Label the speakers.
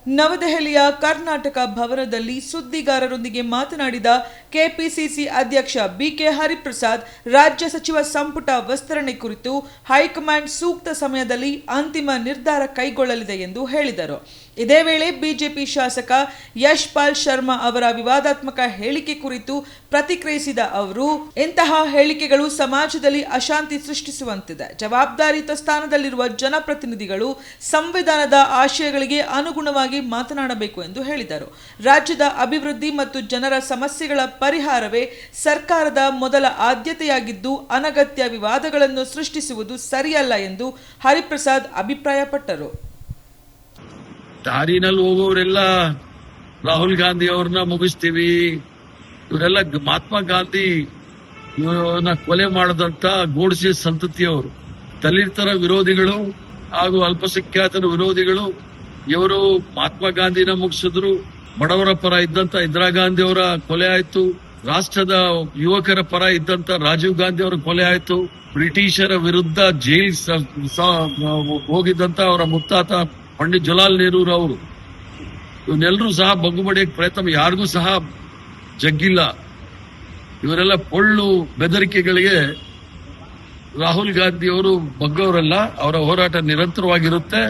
Speaker 1: ನವದೆಹಲಿಯ ಕರ್ನಾಟಕ ಭವನದಲ್ಲಿ ಸುದ್ದಿಗಾರರೊಂದಿಗೆ ಮಾತನಾಡಿದ ಕೆಪಿಸಿಸಿ ಅಧ್ಯಕ್ಷ ಬಿಕೆ ಹರಿಪ್ರಸಾದ್, ರಾಜ್ಯ ಸಚಿವ ಸಂಪುಟ ವಿಸ್ತರಣೆ ಕುರಿತು ಹೈಕಮಾಂಡ್ ಸೂಕ್ತ ಸಮಯದಲ್ಲಿ ಅಂತಿಮ ನಿರ್ಧಾರ ಕೈಗೊಳ್ಳಲಿದೆ ಎಂದು ಹೇಳಿದರು. ಇದೇ ವೇಳೆ ಬಿಜೆಪಿ ಶಾಸಕ ಯಶ್ಪಾಲ್ ಶರ್ಮಾ ಅವರ ವಿವಾದಾತ್ಮಕ ಹೇಳಿಕೆ ಕುರಿತು ಪ್ರತಿಕ್ರಿಯಿಸಿದ ಅವರು, ಇಂತಹ ಹೇಳಿಕೆಗಳು ಸಮಾಜದಲ್ಲಿ ಅಶಾಂತಿ ಸೃಷ್ಟಿಸುವಂತಿದೆ. ಜವಾಬ್ದಾರಿಯುತ ಸ್ಥಾನದಲ್ಲಿರುವ ಜನಪ್ರತಿನಿಧಿಗಳು ಸಂವಿಧಾನದ ಆಶಯಗಳಿಗೆ ಅನುಗುಣವಾಗಿ ಮಾತನಾಡಬೇಕು ಎಂದು ಹೇಳಿದರು. ರಾಜ್ಯದ ಅಭಿವೃದ್ಧಿ ಮತ್ತು ಜನರ ಸಮಸ್ಯೆಗಳ ಪರಿಹಾರವೇ ಸರ್ಕಾರದ ಮೊದಲ ಆದ್ಯತೆಯಾಗಿದ್ದು, ಅನಗತ್ಯ ವಿವಾದಗಳನ್ನು ಸೃಷ್ಟಿಸುವುದು ಸರಿಯಲ್ಲ ಎಂದು ಹರಿಪ್ರಸಾದ್ ಅಭಿಪ್ರಾಯಪಟ್ಟರು.
Speaker 2: ದಾರಿನಲ್ಲಿ ಹೋಗೋರೆಲ್ಲ ರಾಹುಲ್ ಗಾಂಧಿ ಅವ್ರನ್ನ ಮುಗಿಸ್ತೀವಿ, ಇವರೆಲ್ಲ ಮಹಾತ್ಮ ಗಾಂಧಿ ಇವ್ರನ್ನ ಕೊಲೆ ಮಾಡದಂತ ಗೋಡ್ಸೆ ಸಂತತಿಯವರು, ದಲಿತರ ವಿರೋಧಿಗಳು ಹಾಗೂ ಅಲ್ಪಸಂಖ್ಯಾತರ ವಿರೋಧಿಗಳು. ಇವರು ಮಹಾತ್ಮ ಗಾಂಧಿನ ಮುಗಿಸಿದ್ರು. ಬಡವರ ಪರ ಇದ್ದಂತ ಇಂದಿರಾ ಗಾಂಧಿ ಅವರ ಕೊಲೆ ಆಯ್ತು. ರಾಷ್ಟ್ರದ ಯುವಕರ ಪರ ಇದ್ದಂತ ರಾಜೀವ್ ಗಾಂಧಿ ಅವರ ಕೊಲೆ ಆಯ್ತು. ಬ್ರಿಟಿಷರ ವಿರುದ್ಧ ಜೈಲ್ ಹೋಗಿದ್ದಂತ ಅವರ ಮುತ್ತಾತ ಪಂಡಿತ್ ಜವಾಹರ್ಲಾಲ್ ನೆಹರು ಅವರು, ಇವನ್ನೆಲ್ಲರೂ ಸಹ ಬಗ್ಗು ಬಡಿಯಕ್ಕೆ ಪ್ರಯತ್ನ ಯಾರಿಗೂ ಸಹ ಜಗ್ಗಿಲ್ಲ. ಇವರೆಲ್ಲ ಪೊಳ್ಳು ಬೆದರಿಕೆಗಳಿಗೆ ರಾಹುಲ್ ಗಾಂಧಿ ಅವರು ಬಗ್ಗವರಲ್ಲ. ಅವರ ಹೋರಾಟ ನಿರಂತರವಾಗಿರುತ್ತೆ.